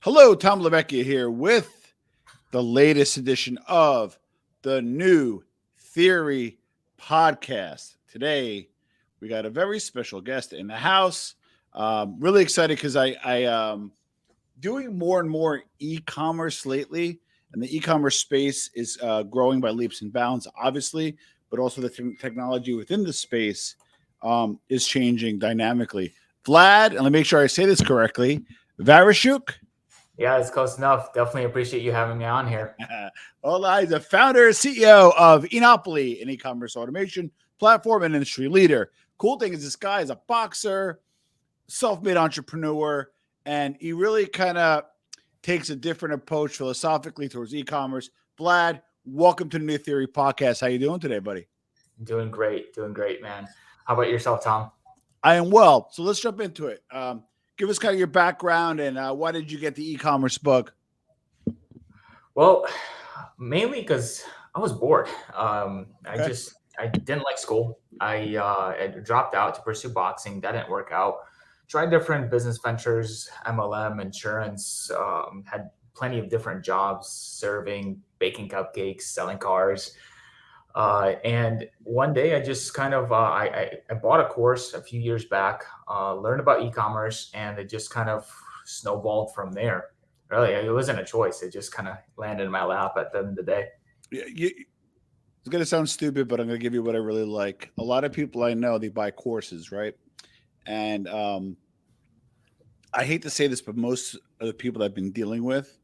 Hello, Tom LeVecchia here with the latest edition of the New Theory podcast. Today, we got a very special guest in the house. Really excited because I doing more and more e-commerce lately, and the e-commerce space is growing by leaps and bounds, obviously, but also the technology within the space is changing dynamically. Vlad, and let me make sure I say this correctly, Varizhuk. Yeah, it's close enough. Definitely appreciate you having me on here. Well, he's a founder, CEO of Enopoly, an e-commerce automation platform and industry leader. Cool thing is this guy is a boxer, self-made entrepreneur, and he really kind of takes a different approach philosophically towards e-commerce. Vlad, welcome to the New Theory podcast. How you doing today, buddy? Doing great, man. How about yourself, Tom? I am well. So let's jump into it. Give us kind of your background and why did you get the e-commerce bug? Well, mainly because I was bored. I didn't like school. I dropped out to pursue boxing. That didn't work out. Tried different business ventures, MLM, insurance. Had plenty of different jobs, serving, baking cupcakes, selling cars. And one day I just kind of, I bought a course a few years back, learned about e-commerce, and it just kind of snowballed from there. Really, it wasn't a choice. It just kind of landed in my lap at the end of the day. It's going to sound stupid, but I'm going to give you what I really like. A lot of people I know, they buy courses, right? And I hate to say this, but most of the people that I've been dealing with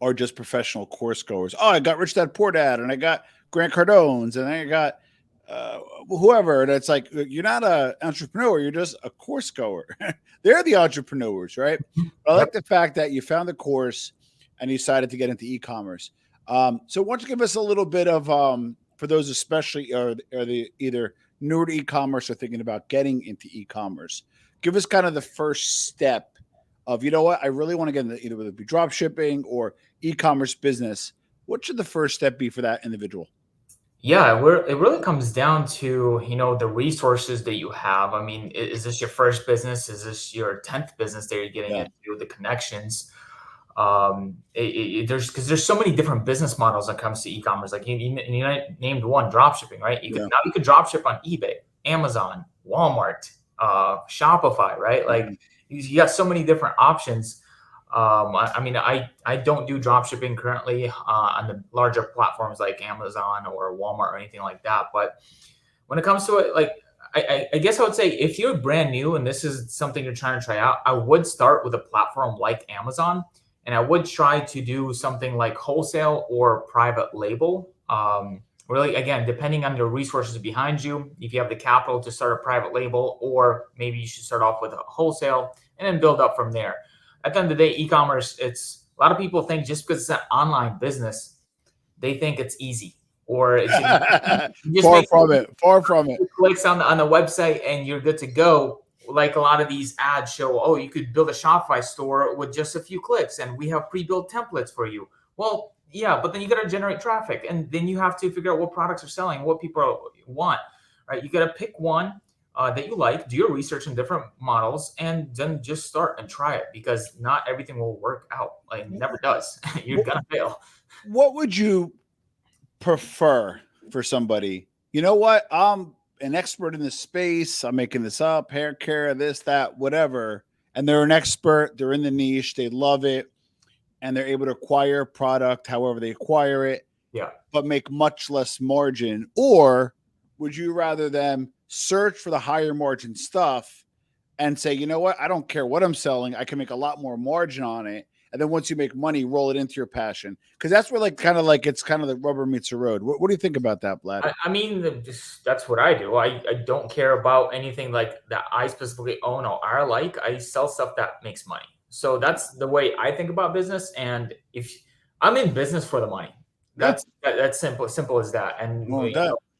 are just professional course goers. Oh, I got Rich Dad Poor Dad, and I got Grant Cardone's, and I got whoever. And it's like, you're not an entrepreneur, you're just a course goer. They're the entrepreneurs, right? I like the fact that you found the course and you decided to get into e-commerce. So why don't you give us a little bit of, for those especially are the either newer to e-commerce or thinking about getting into e-commerce, give us kind of the first step of, you know what, I really want to get into either whether it be drop shipping or e-commerce business. What should the first step be for that individual? Yeah, it really comes down to, the resources that you have. I mean, is this your first business? Is this your 10th business that you're getting into? The connections. There's so many different business models when it comes to e-commerce. Like you named one, drop shipping, right? You could drop ship on eBay, Amazon, Walmart, Shopify, right? Like you got so many different options. I don't do drop shipping currently on the larger platforms like Amazon or Walmart or anything like that. But when it comes to it, like I guess I would say if you're brand new and this is something you're trying to try out, I would start with a platform like Amazon, and I would try to do something like wholesale or private label. Really, again, depending on the resources behind you, if you have the capital to start a private label, or maybe you should start off with a wholesale and then build up from there. At the end of the day, e-commerce, it's a lot of people think just because it's an online business, they think it's easy, or it's just far from it. Clicks on the website and you're good to go. Like a lot of these ads show, oh, you could build a Shopify store with just a few clicks, and we have pre-built templates for you. Well, yeah, but then you got to generate traffic, and then you have to figure out what products are selling, what people want, right? You got to pick one that you like, do your research in different models, and then just start and try it, because not everything will work out. Like, never does. You're gonna fail. What would you prefer for somebody? You know what? I'm an expert in this space. I'm making this up, hair care, this, that, whatever. And they're an expert. They're in the niche. They love it. And they're able to acquire a product however they acquire it. Yeah. But make much less margin. Or would you rather them search for the higher margin stuff and say, you know what, I don't care what I'm selling, I can make a lot more margin on it, and then once you make money, roll it into your passion? Because that's where it's kind of the rubber meets the road. What do you think about that, Vlad? I mean, that's what I do. I don't care about anything like that I specifically own or I like. I sell stuff that makes money. So that's the way I think about business. And if I'm in business for the money, that's simple as that. And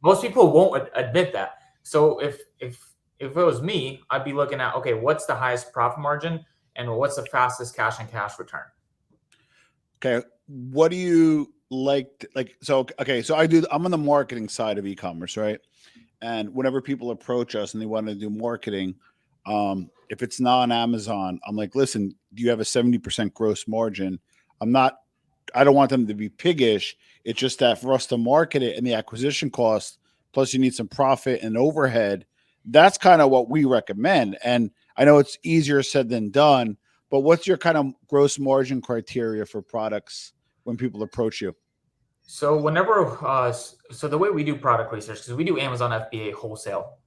most people won't admit that. So if it was me, I'd be looking at, okay, what's the highest profit margin and what's the fastest cash on cash return? Okay. What do you like? So I'm on the marketing side of e-commerce, right? And whenever people approach us and they want to do marketing, if it's not on Amazon, I'm like, listen, do you have a 70% gross margin? I'm not, I don't want them to be piggish. It's just that for us to market it and the acquisition cost, plus you need some profit and overhead. That's kind of what we recommend. And I know it's easier said than done, but what's your kind of gross margin criteria for products when people approach you? So whenever, so the way we do product research, because we do Amazon FBA wholesale,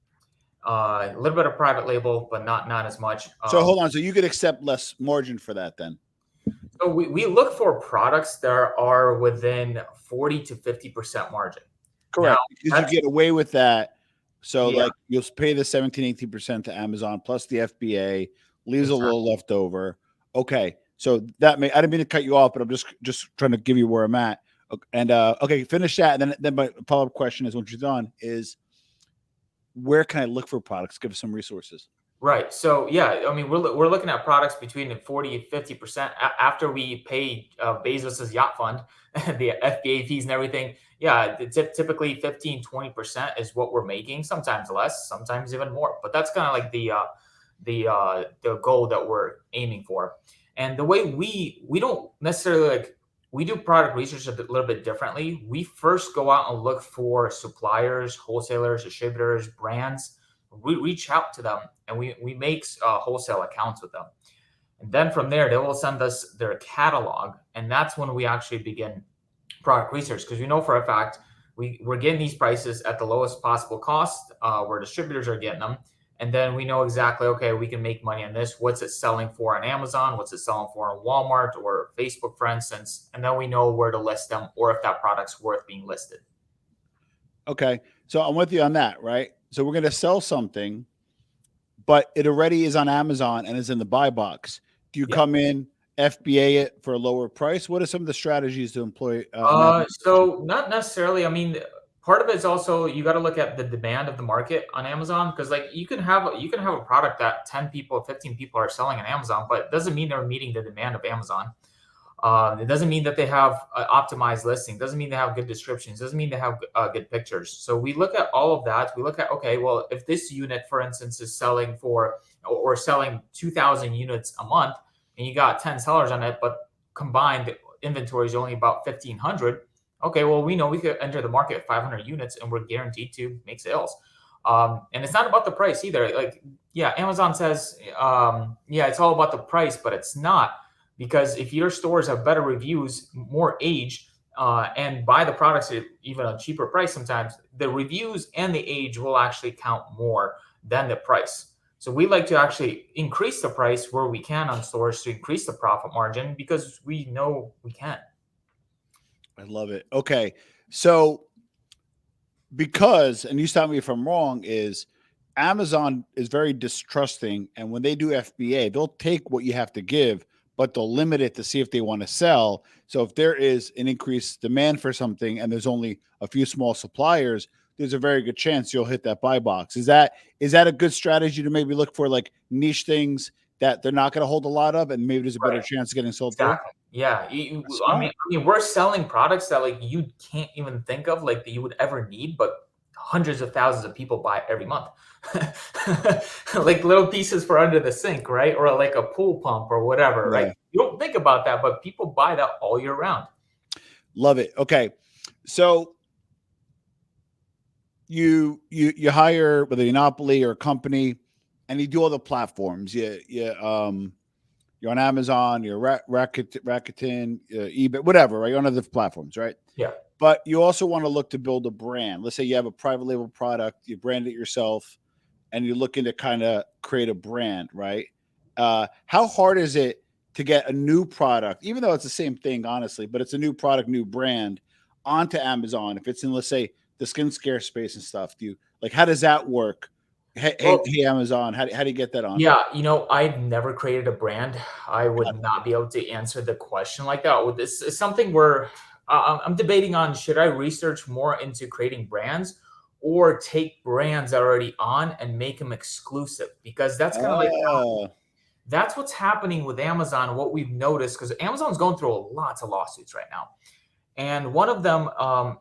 a little bit of private label, but not as much. So hold on. So you could accept less margin for that then? So we look for products that are within 40 to 50% margin. Now Correct, because you that's get away with that. So, yeah, like, you'll pay the 17, 18% to Amazon plus the FBA, leaves a exactly. little left over. Okay, so that may I didn't mean to cut you off, but I'm just trying to give you where I'm at. And okay, finish that. And then my follow up question is, once you're done, is where can I look for products? Give us some resources. Right. So yeah, I mean, we're looking at products between the 40 and 50% after we pay Bezos's yacht fund, the FBA fees and everything. Yeah, typically 15-20% is what we're making. Sometimes less, sometimes even more. But that's kind of like the goal that we're aiming for. And the way we don't necessarily like we do product research a little bit differently. We first go out and look for suppliers, wholesalers, distributors, brands. We reach out to them and we make wholesale accounts with them. And then from there, they will send us their catalog. And that's when we actually begin product research because we know for a fact we're getting these prices at the lowest possible cost where distributors are getting them. And then we know exactly, okay, we can make money on this. What's it selling for on Amazon? What's it selling for on Walmart or Facebook, for instance? And then we know where to list them or if that product's worth being listed. Okay, so I'm with you on that, right? So we're going to sell something, but it already is on Amazon and is in the buy box. Do you Yeah. come in FBA it for a lower price? What are some of the strategies to employ in that situation? So not necessarily. I mean, part of it is also you got to look at the demand of the market on Amazon because like you can have a product that 10 people, 15 people are selling on Amazon, but it doesn't mean they're meeting the demand of Amazon. It doesn't mean that they have optimized listing. Doesn't mean they have good descriptions. Doesn't mean they have good pictures. So we look at all of that. We look at okay, well, if this unit, for instance, is selling for or selling 2,000 units a month, and you got 10 sellers on it, but combined inventory is only about 1,500. Okay, well, we know we could enter the market at 500 units, and we're guaranteed to make sales. And it's not about the price either. Like, yeah, Amazon says, yeah, it's all about the price, but it's not because if your stores have better reviews, more age, and buy the products at even a cheaper price, sometimes the reviews and the age will actually count more than the price. So we like to actually increase the price where we can on stores to increase the profit margin because we know we can. I love it. Okay. So because, and you stop me if I'm wrong, is Amazon is very distrusting. And when they do FBA, they'll take what you have to give, but they'll limit it to see if they want to sell. So if there is an increased demand for something and there's only a few small suppliers, there's a very good chance you'll hit that buy box. Is that a good strategy to maybe look for like niche things that they're not going to hold a lot of, and maybe there's a better Right. chance of getting sold through? Exactly. Yeah. That's I mean, smart. we're selling products that like you can't even think of, like that you would ever need, but hundreds of thousands of people buy every month. Like little pieces for under the sink, right? Or like a pool pump or whatever, right? Yeah. You don't think about that, but people buy that all year round. Love it. Okay. So you hire whether Enopoly or a company, and you do all the platforms. You're on Amazon, you're Rakuten, eBay, whatever, right? You're on other platforms, right? Yeah. But you also want to look to build a brand. Let's say you have a private label product, you brand it yourself, and you're looking to kind of create a brand, right? How hard is it to get a new product, even though it's the same thing, honestly, but it's a new product, new brand onto Amazon? If it's in, let's say, the skincare space and stuff, do you like how does that work? Well, Hey Amazon, how do you get that on? yeah, I've never created a brand. I would not be able to answer the question like that. This is something where I'm debating on should I research more into creating brands or take brands that are already on and make them exclusive because that's kind of like Oh, that's what's happening with Amazon. What we've noticed because Amazon's going through lots of lawsuits right now. And one of them, I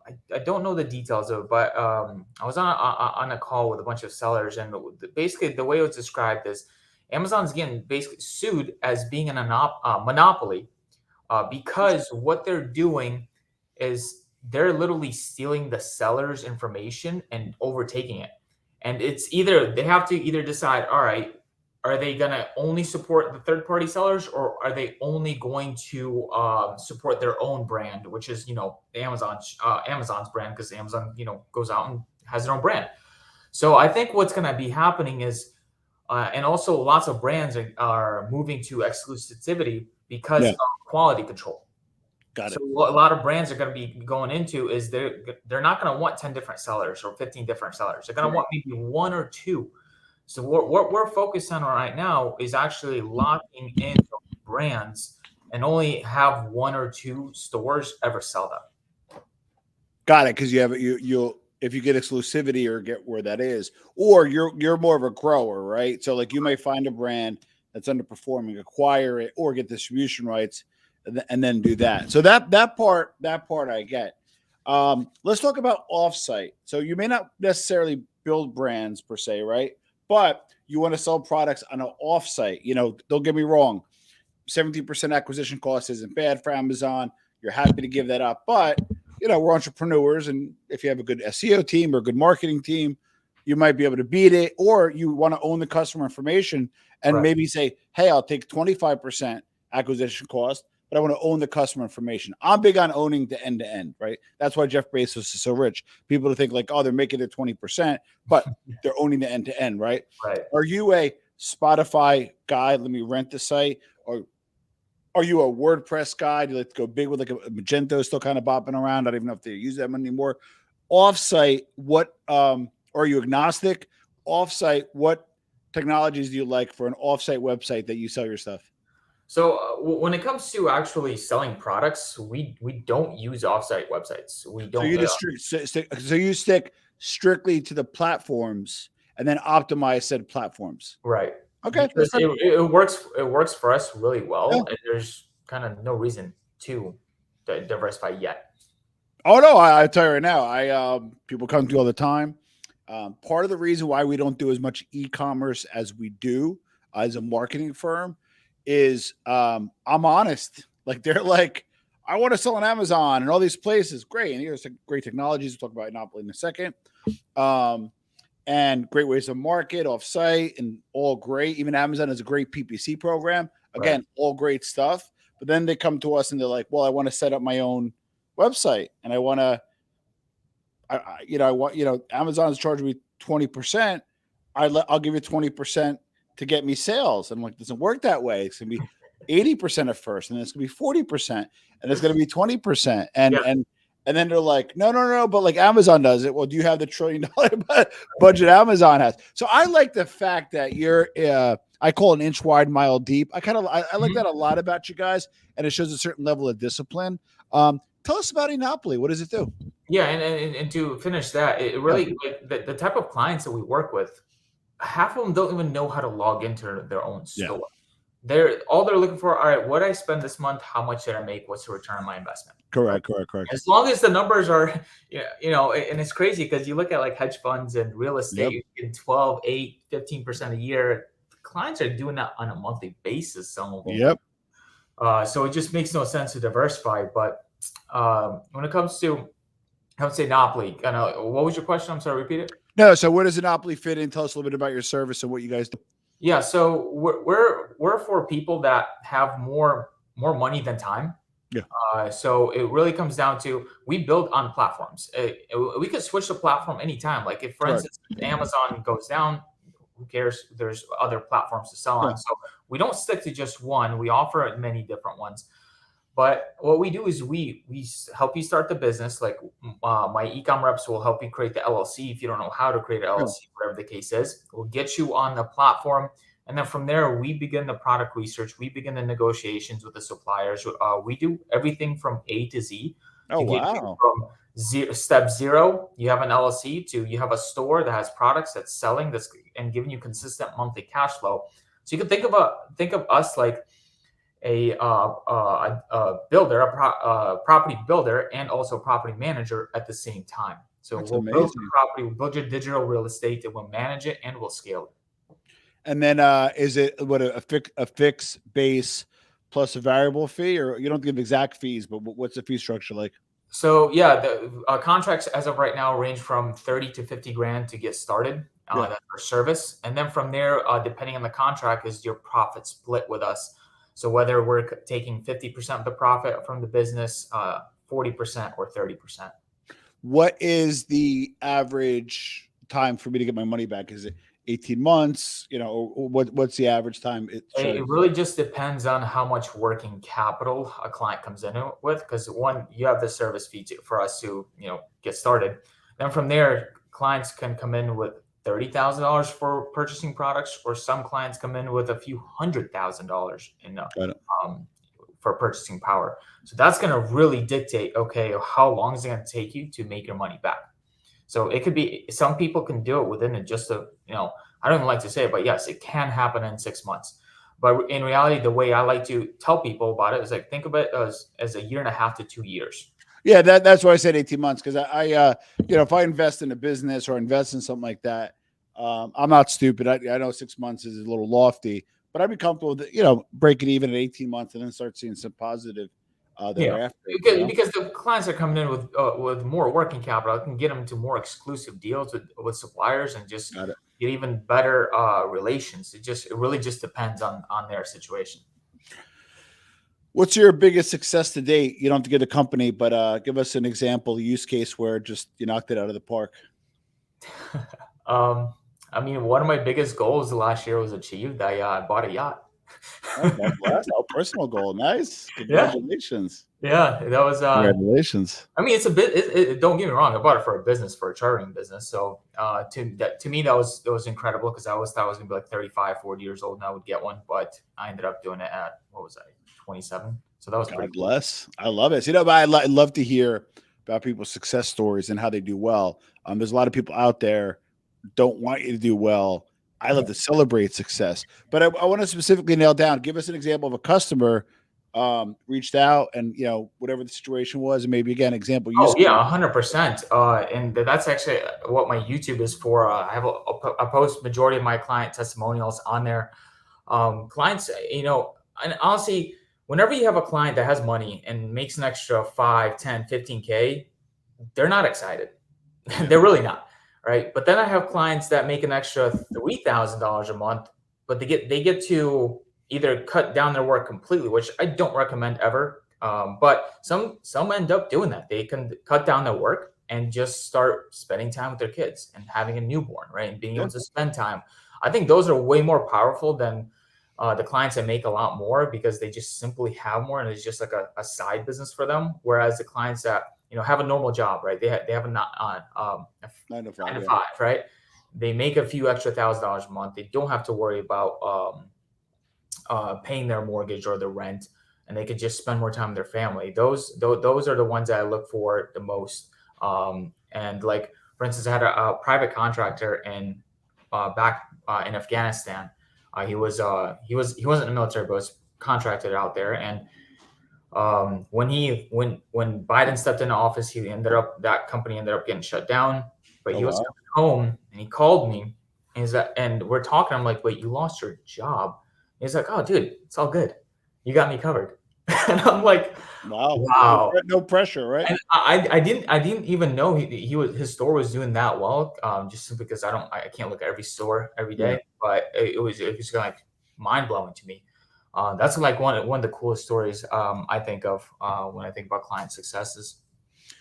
don't know the details of it, but I was on a call with a bunch of sellers, and basically the way it was described is Amazon's getting basically sued as being an monopoly because what they're doing is they're literally stealing the seller's information and overtaking it. And it's either they have to either decide, all right, are they going to only support the third party sellers, or are they only going to support their own brand, which is, Amazon's brand, because Amazon, goes out and has their own brand. So I think what's going to be happening is, and also lots of brands are moving to exclusivity because Yeah, of quality control. got So it. what a lot of brands are going to be going into is they're not going to want 10 different sellers or 15 different sellers. They're going to Correct. want maybe one or two. So what we're focused on right now is actually locking in brands and only have one or two stores ever sell them. Got it. Because you'll if you get exclusivity or get where that is, or you're more of a grower, right? So like you may find a brand that's underperforming, acquire it, or get distribution rights, and then do that. So that part I get. Let's talk about offsite. So you may not necessarily build brands per se, right? But you want to sell products on an offsite. Don't get me wrong. 17% acquisition cost isn't bad for Amazon. You're happy to give that up, but we're entrepreneurs, and if you have a good SEO team or a good marketing team, you might be able to beat it. Or you want to own the customer information and Right. maybe say, hey, I'll take 25% acquisition cost, but I want to own the customer information. I'm big on owning the end to end, right? That's why Jeff Bezos is so rich. People think like, oh, they're making their 20%, but they're owning the end to end, right? Right. Are you a Spotify guy? Let me rent the site. Or are you a WordPress guy? Do you like to go big with like a Magento still kind of bopping around? I don't even know if they use that anymore. Offsite, what are you agnostic? Offsite, what technologies do you like for an offsite website that you sell your stuff? So when it comes to actually selling products, we don't use offsite websites. We So don't. you just so you stick strictly to the platforms and then optimize said platforms. Right. Okay, that's Because fair. it works for us really Yeah. well, and there's kind of no reason to diversify yet. Oh no, I tell you right now, I people come to me all the time. Part of the reason why we don't do as much e-commerce as we do as a marketing firm is I'm honest. Like they're like, I want to sell on Amazon and all these places. Great, and here's some great technologies. We'll talk about Enopoly in a second. And great ways to market off-site and all great. Even Amazon has a great PPC program. Right. Again, all great stuff. But then they come to us and they're like, well, I want to set up my own website and I want to I want Amazon's charging me 20%. I'll give you 20% to get me sales. I'm like, it doesn't work that way. It's gonna be 80% at first, and then it's gonna be 40%, and it's gonna be 20%. And Yeah. and then they're like, no, but like Amazon does it. Well, do you have the $1 trillion budget Amazon has? So I like the fact that you're I call it an inch wide, mile deep. I like that a lot about you guys, and it shows a certain level of discipline. Tell us about Enopoly. What does it do? Yeah, and to finish that, it Yeah. really, like, the type of clients that we work with, half of them don't even know how to log into their own Yeah. store. They're looking for, all right, what did I spend this month? How much did I make? What's the return on my investment? Right. Correct. As long as the numbers are, and it's crazy because you look at like hedge funds and real Yep. estate in 12, 8, 15% a year. Clients are doing that on a monthly basis, some of them. Yep. So it just makes no sense to diversify. But when it comes to, I would say Monopoly. What was your question? I'm sorry, repeat it. No, so where does Enopoly fit in? Tell us a little bit about your service and what you guys do. Yeah, so we're for people that have more money than time. Yeah. So it really comes down to, we build on platforms. We could switch the platform anytime. Like if, for Correct. instance, Amazon goes down, who cares? There's other platforms to sell on. Yeah. So we don't stick to just one. We offer many different ones. But what we do is we help you start the business. Like my ecom reps will help you create the LLC if you don't know how to create an LLC, whatever the case is. We'll get you on the platform, and then from there we begin the product research. We begin the negotiations with the suppliers. We do everything from A to Z Oh, to get you wow. from step zero. You have an LLC to you have a store that has products that's selling this and giving you consistent monthly cash flow. So you can think of us like a builder, a property builder, and also property manager at the same time. So That's we'll build amazing. your property, we'll build your digital real estate, and we'll manage it and we'll scale it. And then is it what a fixed base plus a variable fee, or you don't give exact fees, but what's the fee structure like? So yeah, the contracts as of right now range from 30 to 50 grand to get started. Yeah, That's for service, and then from there, depending on the contract, is your profit split with us. So whether we're taking 50% of the profit from the business, 40% or 30%. what is the average time for me to get my money back? Is it 18 months? Or what's the average time it It shows? really just depends on how much working capital a client comes in with. Because one, you have the service fee for us to get started. Then from there, clients can come in with $30,000 for purchasing products, or some clients come in with a few $100,000 in Got it. um, for purchasing power. So that's going to really dictate, okay, how long is it going to take you to make your money back? So it could be, some people can do it within just I don't even like to say it, but yes, it can happen in 6 months. But in reality, the way I like to tell people about it is like, think of it as a year and a half to 2 years. Yeah, that's why I said 18 months, because if I invest in a business or invest in something like that, I'm not stupid. I know 6 months is a little lofty, but I'd be comfortable with breaking even at 18 months and then start seeing some positive Yeah, thereafter. because the clients are coming in with more working capital. I can get them to more exclusive deals with suppliers and just Got it. get even better relations. It really just depends on their situation. What's your biggest success to date? You don't have to get a company, but give us an example, use case where just you knocked it out of the park. um, I mean, one of my biggest goals last year was achieved. I bought a yacht. Oh, God bless. Oh, personal goal. Nice. Yeah, Congratulations. yeah, that was. Congratulations. I mean, it's a bit. Don't get me wrong. I bought it for a business, for a chartering business. So, to me, that was incredible, because I always thought I was gonna be like 35, 40 years old and I would get one, but I ended up doing it at, what was I, 27. So that was pretty God cool. bless. I love it. So, but I love to hear about people's success stories and how they do well. There's a lot of people out there don't want you to do well. I love to celebrate success, but I want to specifically nail down. Give us an example of a customer reached out and whatever the situation was, and maybe again example use Oh case. yeah, 100%. And that's actually what my YouTube is for. I have a post majority of my client testimonials on there. Clients, and honestly, whenever you have a client that has money and makes an extra 5, 10, 15K, they're not excited. Yeah, They're really not, right? But then I have clients that make an extra $3,000 a month, but they get to either cut down their work completely, which I don't recommend ever. But some end up doing that. They can cut down their work and just start spending time with their kids and having a newborn, right? And being yeah, able to spend time. I think those are way more powerful than the clients that make a lot more, because they just simply have more and it's just like a side business for them. Whereas the clients that have a normal job, right? They have a not a 9 to 5. Yeah, 9 to 5, right? They make a few extra $1,000 a month. They don't have to worry about paying their mortgage or their rent, and they could just spend more time with their family. Those are the ones that I look for the most. And like, for instance, I had a private contractor in back in Afghanistan. He wasn't in the military, but was contracted out there. And when Biden stepped into office, that company ended up getting shut down. But oh he was wow, coming home and he called me, and we're talking. I'm like, wait, you lost your job? He's like, oh, dude, it's all good. You got me covered. And I'm like, wow, no, wow. no pressure, right? And I didn't even know his store was doing that well. Just simply because I can't look at every store every Yeah. day, but it was like mind blowing to me. That's like one of the coolest stories I think of when I think about client successes.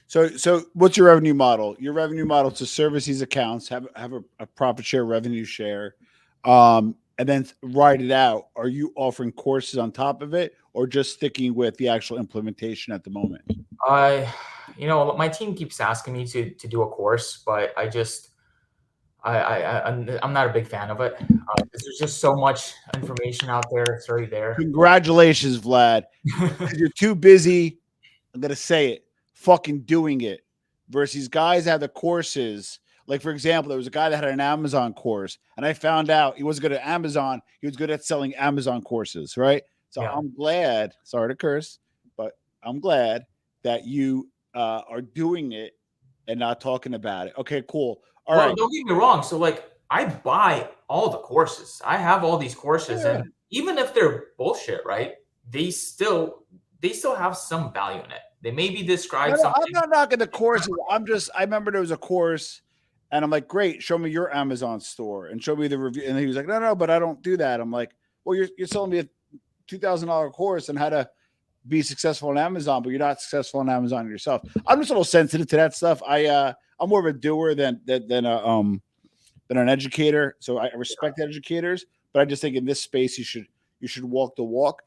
So what's your revenue model? Your revenue model to service these accounts, have a profit share, revenue share, and then ride it out. Are you offering courses on top of it, or just sticking with the actual implementation at the moment? I, my team keeps asking me to do a course, but I'm not a big fan of it. 'Cause there's just so much information out there. It's already there. Congratulations, Vlad, because you're too busy. I'm gonna say it, fucking doing it. Versus guys that have the courses. Like for example, there was a guy that had an Amazon course, and I found out he wasn't good at Amazon. He was good at selling Amazon courses, right? So Yeah. I'm glad. Sorry to curse, but I'm glad that you are doing it and not talking about it. Okay, cool. All Well, right. don't get me wrong. So like, I buy all the courses. I have all these courses, Yeah. and even if they're bullshit, right? They still have some value in it. They maybe describe No, I'm something. not knocking the courses. I remember there was a course and I'm like, great, show me your Amazon store and show me the review. And he was like, no, but I don't do that. I'm like, well, you're selling me a $2,000 course on how to be successful on Amazon, but you're not successful on Amazon yourself. I'm just a little sensitive to that stuff. I'm more of a doer than an educator. So I respect educators, but I just think in this space you should walk the walk.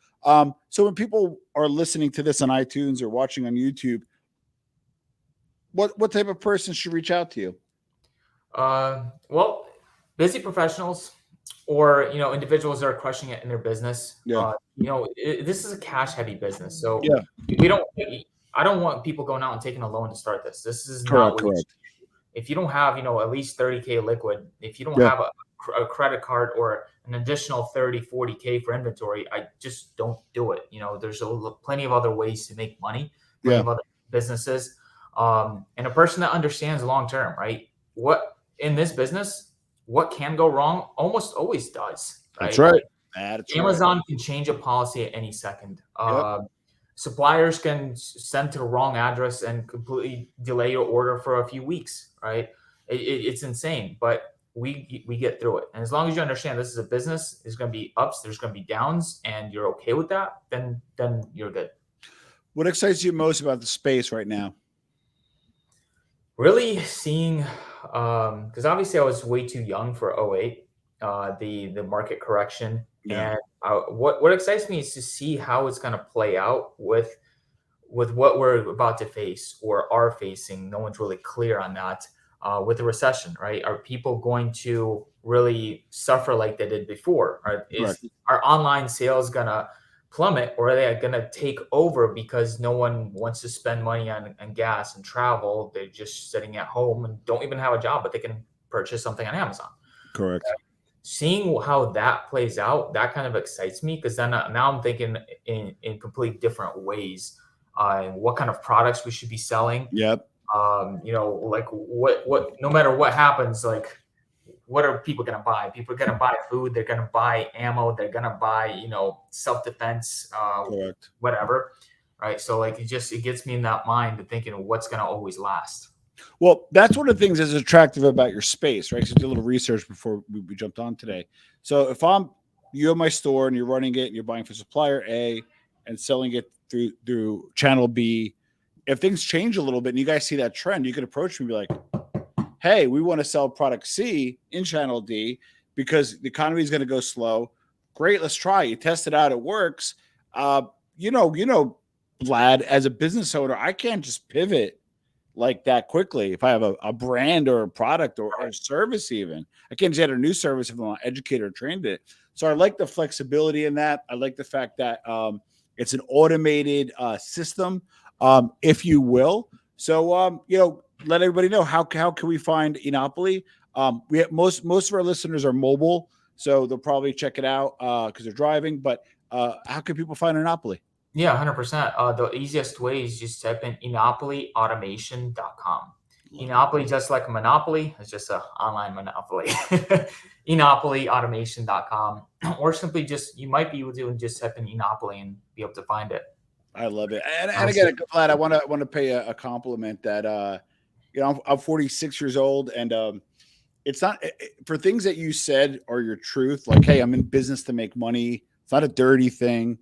So when people are listening to this on iTunes or watching on YouTube, what type of person should reach out to you? Well, busy professionals or individuals that are crushing it in their business. Yeah, This is a cash heavy business, so yeah, we don't. I don't want people going out and taking a loan to start this. This is not correct, what you correct. should do. If you don't have at least 30K liquid, if you don't Yeah, have a credit card or an additional 30, 40K for inventory, I just don't do it. There's plenty of other ways to make money, plenty yeah, of other businesses, and a person that understands long term, right? What in this business, what can go wrong almost always does, that's right? right. Like That's right. Amazon can change a policy at any second. Yep, Suppliers can send to the wrong address and completely delay your order for a few weeks, right? It's insane, but we get through it. And as long as you understand this is a business, there's going to be ups, there's going to be downs, and you're okay with that, then you're good. what excites you most about the space right now? Really seeing, because obviously I was way too young for '08, the market correction, Yeah, and what excites me is to see how it's going to play out with what we're about to face or are facing. No one's really clear on that. With the recession, right? Are people going to really suffer like they did before? correct. Is our online sales gonna plummet, or are they gonna take over because no one wants to spend money on gas and travel? They're just sitting at home and don't even have a job, but they can purchase something on Amazon. Correct. Seeing how that plays out, that kind of excites me because then now I'm thinking in completely different ways. What kind of products we should be selling. Yep. Like what no matter what happens, like what are people going to buy? People are going to buy food, they're going to buy ammo, they're going to buy self-defense, Correct. whatever, right? So like it gets me in that mind of thinking what's going to always last. Well, that's one of the things that's attractive about your space, right? So we did a little research before we jumped on today. So if you have my store and you're running it and you're buying for supplier A and selling it through channel B, if things change a little bit and you guys see that trend, you could approach me and be like, hey, we want to sell product C in channel D because the economy is going to go slow. Great, let's try. You test it out, it works. Vlad, as a business owner, I can't just pivot like that quickly. If I have a brand or a product or a service, even I can't just add a new service if I'm an educator or trained it. So I like the flexibility in that. I like the fact that it's an automated system, if you will. So let everybody know how can we find Enopoly. We have most of our listeners are mobile, so they'll probably check it out because they're driving. But how can people find Enopoly? Yeah, 100%. The easiest way is just type in eNopolyautomation.com. Love it. Enopoly, just like a monopoly, it's just an online monopoly. eNopolyautomation.com. Or simply you might be able to just type in Enopoly and be able to find it. I love it. And again, Vlad, I want to pay a compliment that I'm 46 years old, and it's not for things that you said are your truth. Like, hey, I'm in business to make money. It's not a dirty thing.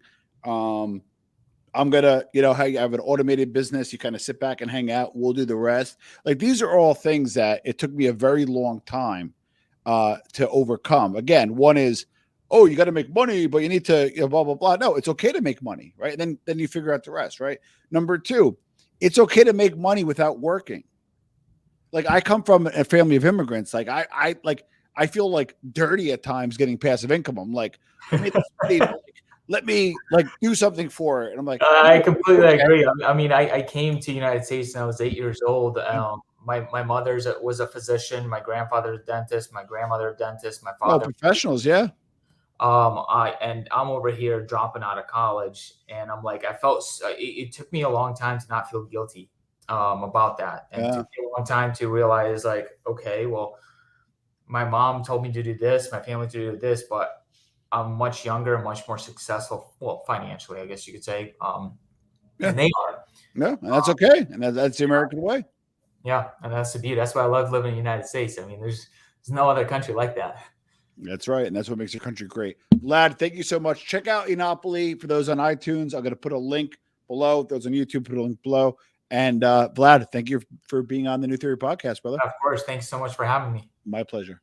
I'm gonna, how you have an automated business, you kind of sit back and hang out. We'll do the rest. Like these are all things that it took me a very long time to overcome. Again, one is, oh, you got to make money, but you need to, blah blah blah. No, it's okay to make money, right? And then you figure out the rest, right? Number two, it's okay to make money without working. Like I come from a family of immigrants. Like I feel like dirty at times getting passive income. I'm like, I made this money, let me like do something for it. And I'm like, I no, completely okay. agree. I mean, I came to the United States when I was 8 years old. My mother was a physician. My grandfather's a dentist. My grandmother a dentist. My Oh, father. professionals, yeah. I'm over here dropping out of college, and I'm like, it took me a long time to not feel guilty, about that, and it Yeah. took me a long time to realize, like, okay, well, my mom told me to do this, my family to do this, but I'm much younger, much more successful, well, financially, I guess you could say. Yeah. And they are. No, and that's okay. And that's the American way. Yeah, and that's the beauty. That's why I love living in the United States. I mean, there's no other country like that. That's right. And that's what makes your country great. Vlad, thank you so much. Check out Enopoly for those on iTunes. I'm going to put a link below. Those on YouTube, put a link below. And Vlad, thank you for being on the New Theory podcast, brother. Of course. Thanks so much for having me. My pleasure.